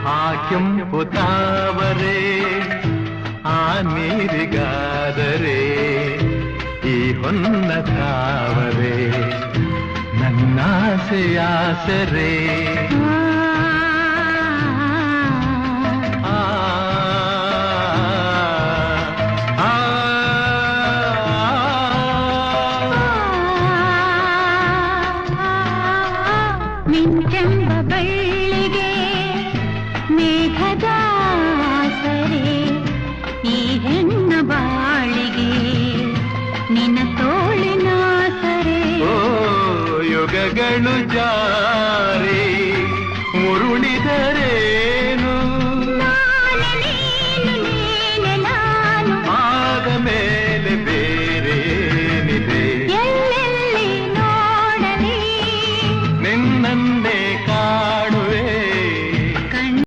ಆ ಕೆಂಪು ತಾವರೆ ಆ ನೀರಿಗಾದರೆ ಈ ಹೊನ್ನ ತಾವರೆ ನನ್ನಾಸೆಯಾಸರೆ ಮಿಂಚೆಂಬ ಬಳ್ಳಿಗೆ ಮೇಘದ ಸರೆ ಈ ಹೆಣ್ಣ ಬಾಳಿಗೆ ನಿನ್ನ ತೋಳಿನ ಸರೆ ಯುಗಗಳು